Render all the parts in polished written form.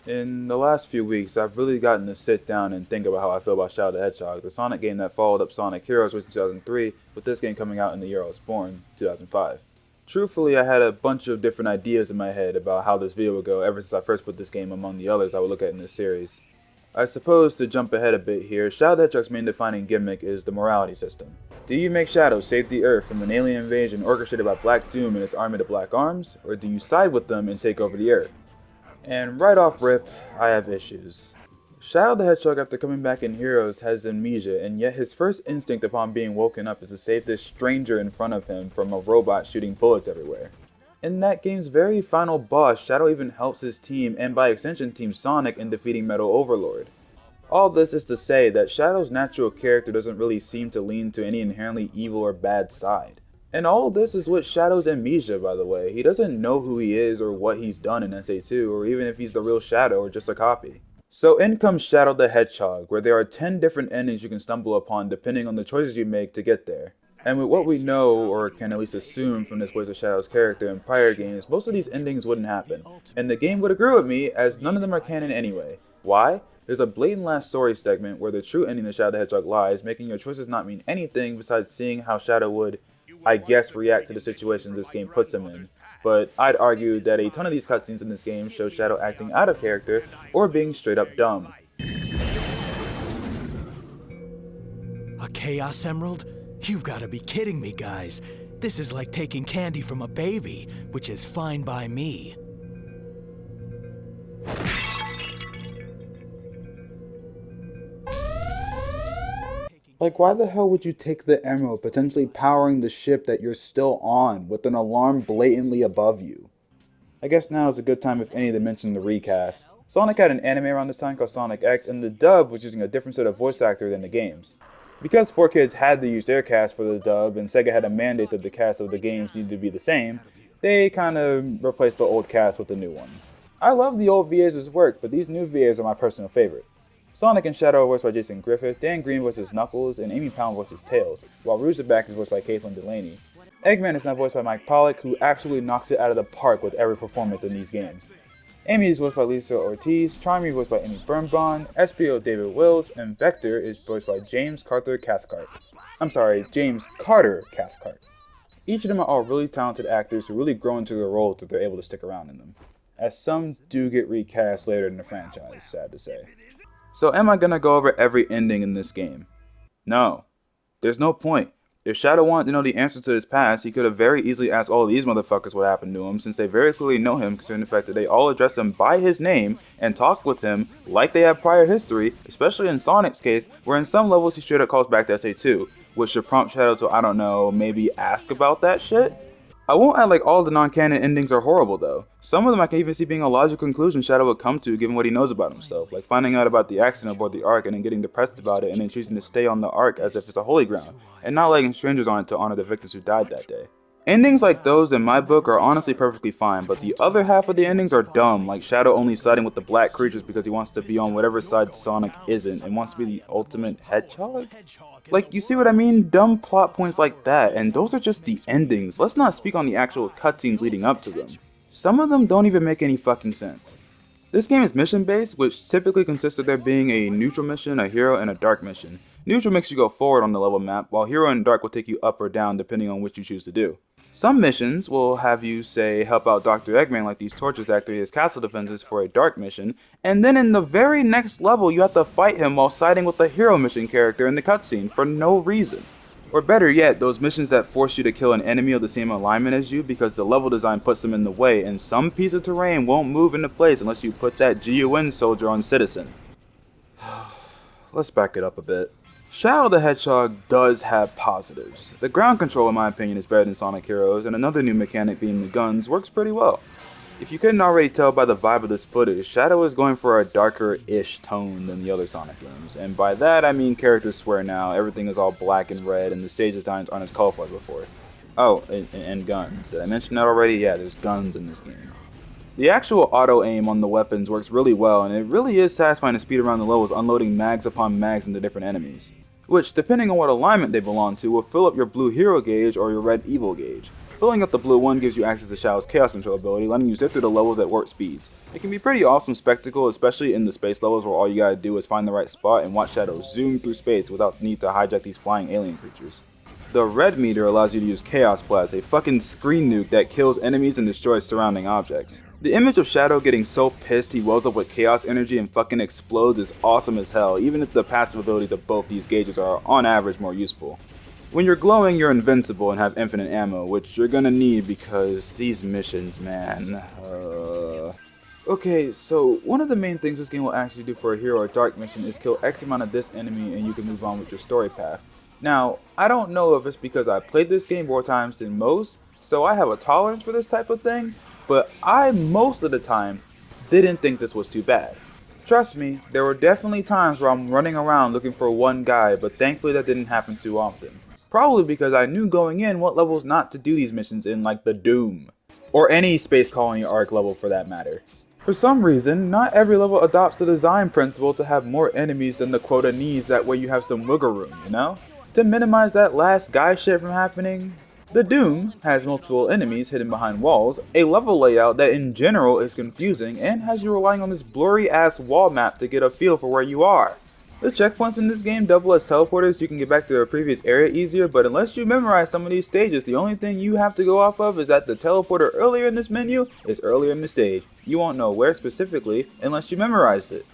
In the last few weeks, I've really gotten to sit down and think about how I feel about Shadow the Hedgehog, the Sonic game that followed up Sonic Heroes was in 2003, with this game coming out in the year I was born, 2005. Truthfully, I had a bunch of different ideas in my head about how this video would go ever since I first put this game among the others I would look at in this series. I suppose to jump ahead a bit here, Shadow the Hedgehog's main defining gimmick is the morality system. Do you make Shadow save the Earth from an alien invasion orchestrated by Black Doom and its army of Black Arms, or do you side with them and take over the Earth? And right off rip, I have issues. Shadow the Hedgehog, after coming back in Heroes, has amnesia, and yet his first instinct upon being woken up is to save this stranger in front of him from a robot shooting bullets everywhere. In that game's very final boss, Shadow even helps his team, and by extension Team Sonic, in defeating Metal Overlord. All this is to say that Shadow's natural character doesn't really seem to lean to any inherently evil or bad side. And all of this is with Shadow's amnesia, by the way. He doesn't know who he is or what he's done in SA2, or even if he's the real Shadow or just a copy. So in comes Shadow the Hedgehog, where there are 10 different endings you can stumble upon depending on the choices you make to get there. And with what we know, or can at least assume from this voice of Shadow's character in prior games, most of these endings wouldn't happen. And the game would agree with me, as none of them are canon anyway. Why? There's a blatant last story segment where the true ending of Shadow the Hedgehog lies, making your choices not mean anything besides seeing how Shadow would, I guess, react to the situations this game puts him in. But I'd argue that a ton of these cutscenes in this game show Shadow acting out of character or being straight up dumb. A Chaos Emerald? You've got to be kidding me, guys. This is like taking candy from a baby, which is fine by me. Like, why the hell would you take the emerald, potentially powering the ship that you're still on, with an alarm blatantly above you? I guess now is a good time, if any, to mention the recast. Sonic had an anime around this time called Sonic X, and the dub was using a different set of voice actor than the games. Because 4Kids had to use their cast for the dub, and Sega had a mandate that the cast of the games needed to be the same, they kind of replaced the old cast with the new one. I love the old VA's work, but these new VAs are my personal favorite. Sonic and Shadow are voiced by Jason Griffith, Dan Green voices Knuckles, and Amy Pound voices Tails, while Rouge the Back is voiced by Caitlin Delaney. Eggman is now voiced by Mike Pollock, who absolutely knocks it out of the park with every performance in these games. Amy is voiced by Lisa Ortiz, Charmy is voiced by Amy Birnbaum, SPO David Wills, and Vector is voiced by James Carter Cathcart. James Carter Cathcart. Each of them are all really talented actors who really grow into their roles if they're able to stick around in them. As some do get recast later in the franchise, sad to say. So am I gonna go over every ending in this game? No. There's no point. If Shadow wanted to know the answer to his past, he could have very easily asked all of these motherfuckers what happened to him, since they very clearly know him, considering the fact that they all address him by his name and talk with him like they have prior history, especially in Sonic's case, where in some levels he straight up calls back to SA2, which should prompt Shadow to, I don't know, maybe ask about that shit? I won't act like all the non-canon endings are horrible though. Some of them I can even see being a logical conclusion Shadow would come to given what he knows about himself, like finding out about the accident aboard the Ark and then getting depressed about it and then choosing to stay on the Ark as if it's a holy ground, and not letting strangers on it to honor the victims who died that day. Endings like those in my book are honestly perfectly fine, but the other half of the endings are dumb, like Shadow only siding with the black creatures because he wants to be on whatever side Sonic isn't and wants to be the ultimate hedgehog? Like, you see what I mean? Dumb plot points like that, and those are just the endings. Let's not speak on the actual cutscenes leading up to them. Some of them don't even make any fucking sense. This game is mission based, which typically consists of there being a neutral mission, a hero, and a dark mission. Neutral makes you go forward on the level map, while hero and dark will take you up or down depending on which you choose to do. Some missions will have you, say, help out Dr. Eggman like these torches after his castle defenses for a dark mission, and then in the very next level you have to fight him while siding with the hero mission character in the cutscene for no reason. Or better yet, those missions that force you to kill an enemy of the same alignment as you because the level design puts them in the way and some piece of terrain won't move into place unless you put that GUN soldier on Citizen. Let's back it up a bit. Shadow the Hedgehog does have positives. The ground control in my opinion is better than Sonic Heroes, and another new mechanic being the guns works pretty well. If you couldn't already tell by the vibe of this footage, Shadow is going for a darker-ish tone than the other Sonic games, and by that I mean characters swear now, everything is all black and red, and the stage designs aren't as colorful as before. Oh, and guns. Did I mention that already? Yeah, there's guns in this game. The actual auto-aim on the weapons works really well, and it really is satisfying to speed around the levels unloading mags upon mags into different enemies, which, depending on what alignment they belong to, will fill up your blue hero gauge or your red evil gauge. Filling up the blue one gives you access to Shadow's chaos control ability, letting you zip through the levels at warp speeds, It can be pretty awesome spectacle, especially in the space levels where all you gotta do is find the right spot and watch Shadow zoom through space without the need to hijack these flying alien creatures. The red meter allows you to use Chaos Blast, a fucking screen nuke that kills enemies and destroys surrounding objects. The image of Shadow getting so pissed he wells up with chaos energy and fucking explodes is awesome as hell, even if the passive abilities of both these gauges are on average more useful. When you're glowing, you're invincible and have infinite ammo, which you're gonna need because these missions, man. Okay, so one of the main things this game will actually do for a hero or dark mission is kill X amount of this enemy and you can move on with your story path. Now, I don't know if it's because I played this game more times than most, so I have a tolerance for this type of thing, but I most of the time didn't think this was too bad. Trust me, there were definitely times where I'm running around looking for one guy, but thankfully that didn't happen too often. Probably because I knew going in what levels not to do these missions in, like the Doom, or any Space Colony Arc level for that matter. For some reason, not every level adopts the design principle to have more enemies than the quota needs, that way you have some wiggle room, you know? To minimize that last guy shit from happening. The Doom has multiple enemies hidden behind walls, a level layout that in general is confusing, and has you relying on this blurry ass wall map to get a feel for where you are. The checkpoints in this game double as teleporters so you can get back to a previous area easier, but unless you memorize some of these stages, the only thing you have to go off of is that the teleporter earlier in this menu is earlier in the stage. You won't know where specifically unless you memorized it.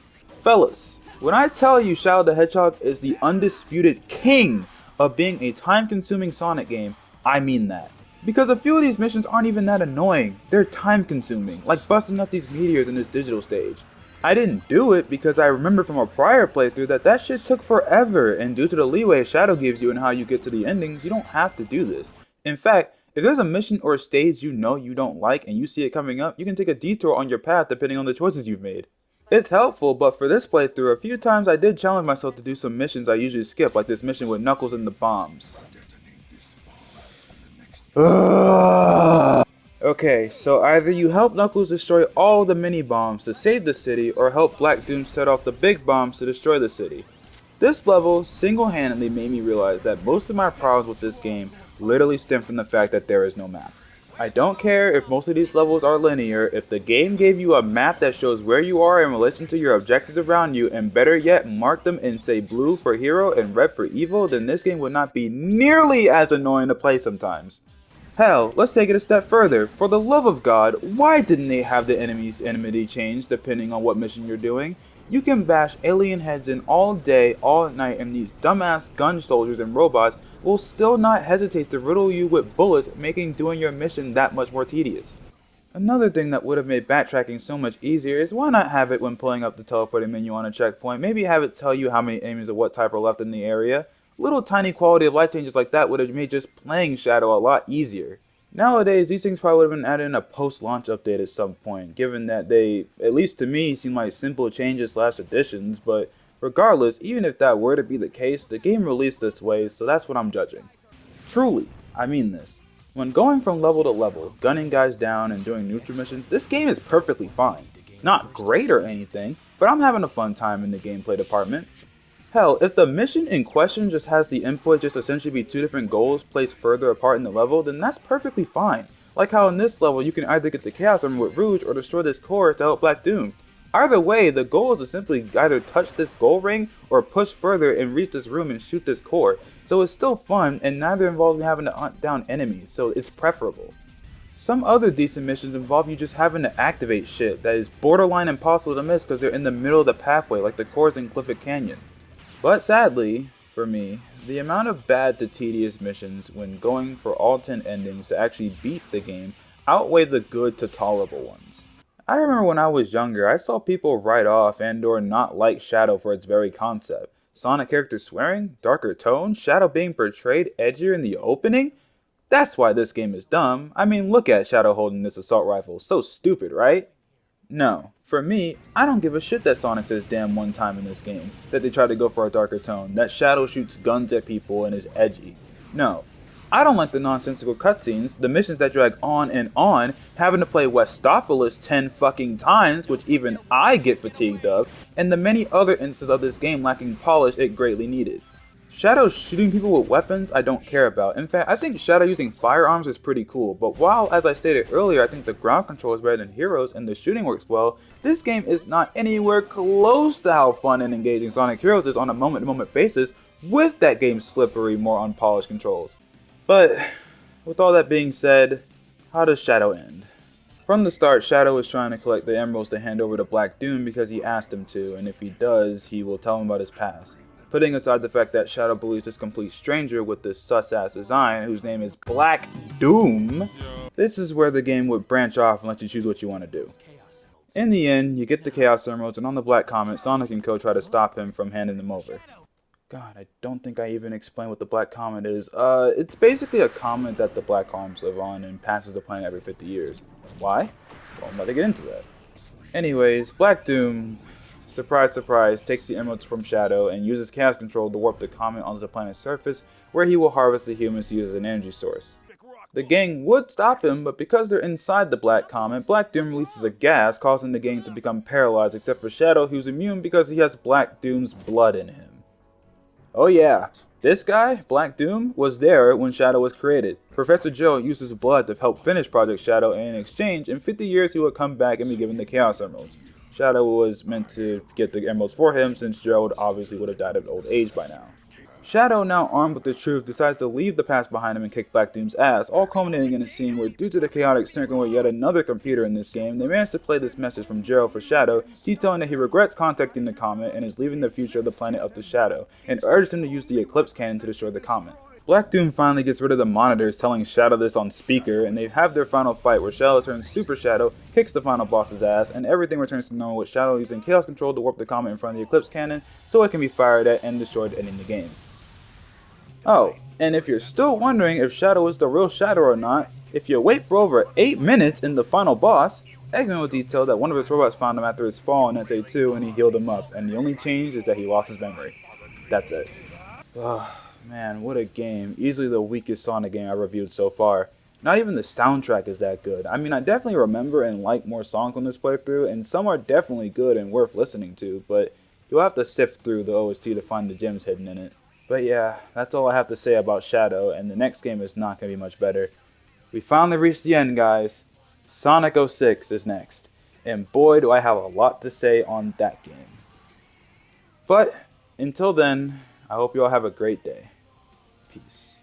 Fellas, when I tell you Shadow the Hedgehog is the undisputed king of being a time-consuming Sonic game, I mean that. Because a few of these missions aren't even that annoying, they're time-consuming, like busting up these meteors in this digital stage. I didn't do it because I remember from a prior playthrough that shit took forever, and due to the leeway Shadow gives you and how you get to the endings, you don't have to do this. In fact, if there's a mission or a stage you know you don't like and you see it coming up, you can take a detour on your path depending on the choices you've made. It's helpful, but for this playthrough, a few times I did challenge myself to do some missions I usually skip, like this mission with Knuckles and the bombs. Okay, so either you help Knuckles destroy all the mini bombs to save the city, or help Black Doom set off the big bombs to destroy the city. This level single-handedly made me realize that most of my problems with this game literally stem from the fact that there is no map. I don't care if most of these levels are linear, if the game gave you a map that shows where you are in relation to your objectives around you, and better yet, mark them in say blue for hero and red for evil, then this game would not be nearly as annoying to play sometimes. Hell, let's take it a step further. For the love of God, why didn't they have the enemy's enmity change depending on what mission you're doing? You can bash alien heads in all day, all night, and these dumbass gun soldiers and robots will still not hesitate to riddle you with bullets, making doing your mission that much more tedious. Another thing that would have made backtracking so much easier is why not have it when pulling up the teleporting menu on a checkpoint, maybe have it tell you how many enemies of what type are left in the area. Little tiny quality of life changes like that would have made just playing Shadow a lot easier. Nowadays, these things probably would have been added in a post-launch update at some point, given that they, at least to me, seem like simple changes / additions, but regardless, even if that were to be the case, the game released this way, so that's what I'm judging. Truly, I mean this. When going from level to level, gunning guys down and doing neutral missions, this game is perfectly fine. Not great or anything, but I'm having a fun time in the gameplay department. Hell, if the mission in question just has the input just essentially be two different goals placed further apart in the level, then that's perfectly fine. Like how in this level you can either get the Chaos Armor with Rouge or destroy this core to help Black Doom. Either way, the goal is to simply either touch this goal ring or push further and reach this room and shoot this core. So it's still fun, and neither involves me having to hunt down enemies, so it's preferable. Some other decent missions involve you just having to activate shit that is borderline impossible to miss because they're in the middle of the pathway, like the cores in Clifford Canyon. But sadly, for me, the amount of bad to tedious missions when going for all 10 endings to actually beat the game outweigh the good to tolerable ones. I remember when I was younger, I saw people write off and or not like Shadow for its very concept. Sonic characters swearing, darker tone, Shadow being portrayed edgier in the opening? That's why this game is dumb. I mean, look at Shadow holding this assault rifle, so stupid, right? No. For me, I don't give a shit that Sonic says damn one time in this game, that they try to go for a darker tone, that Shadow shoots guns at people and is edgy. No. I don't like the nonsensical cutscenes, the missions that drag on and on, having to play Westopolis 10 fucking times, which even I get fatigued of, and the many other instances of this game lacking polish it greatly needed. Shadow shooting people with weapons I don't care about. In fact, I think Shadow using firearms is pretty cool, but while, as I stated earlier, I think the ground control is better than Heroes and the shooting works well, this game is not anywhere close to how fun and engaging Sonic Heroes is on a moment-to-moment basis with that game's slippery, more unpolished controls. But, with all that being said, how does Shadow end? From the start, Shadow is trying to collect the emeralds to hand over to Black Doom because he asked him to, and if he does, he will tell him about his past. Putting aside the fact that Shadow believes this complete stranger with this sus-ass design, whose name is Black Doom, this is where the game would branch off and let you choose what you want to do. In the end, you get the Chaos Emeralds, and on the Black Comet, Sonic and Co. try to stop him from handing them over. God, I don't think I even explained what the Black Comet is. It's basically a comet that the Black Arms live on and passes the planet every 50 years. Why? Well, I'm about to get into that. Anyways, Black Doom, surprise surprise, takes the emeralds from Shadow and uses Chaos Control to warp the comet onto the planet's surface, where he will harvest the humans to use as an energy source. The gang would stop him, but because they're inside the Black Comet, Black Doom releases a gas, causing the gang to become paralyzed, except for Shadow, who's immune because he has Black Doom's blood in him. Oh yeah, this guy, Black Doom, was there when Shadow was created. Professor Joe used his blood to help finish Project Shadow, and in exchange, in 50 years he would come back and be given the Chaos Emeralds. Shadow was meant to get the emeralds for him, since Gerald obviously would have died of old age by now. Shadow, now armed with the truth, decides to leave the past behind him and kick Black Doom's ass, all culminating in a scene where, due to the chaotic syncing with yet another computer in this game, they managed to play this message from Gerald for Shadow, detailing that he regrets contacting the comet and is leaving the future of the planet up to Shadow, and urged him to use the Eclipse Cannon to destroy the comet. Black Doom finally gets rid of the monitors telling Shadow this on speaker, and they have their final fight where Shadow turns Super Shadow, kicks the final boss's ass, and everything returns to normal with Shadow using Chaos Control to warp the comet in front of the Eclipse Cannon so it can be fired at and destroyed, ending the game. Oh, and if you're still wondering if Shadow is the real Shadow or not, if you wait for over 8 minutes in the final boss, Eggman will detail that one of his robots found him after his fall in SA2 and he healed him up, and the only change is that he lost his memory. That's it. Oh, man, what a game. Easily the weakest Sonic game I've reviewed so far. Not even the soundtrack is that good. I mean, I definitely remember and like more songs on this playthrough, and some are definitely good and worth listening to, but you'll have to sift through the OST to find the gems hidden in it. But yeah, that's all I have to say about Shadow, and the next game is not going to be much better. We finally reached the end, guys. Sonic 06 is next, and boy do I have a lot to say on that game. But until then, I hope you all have a great day. Peace.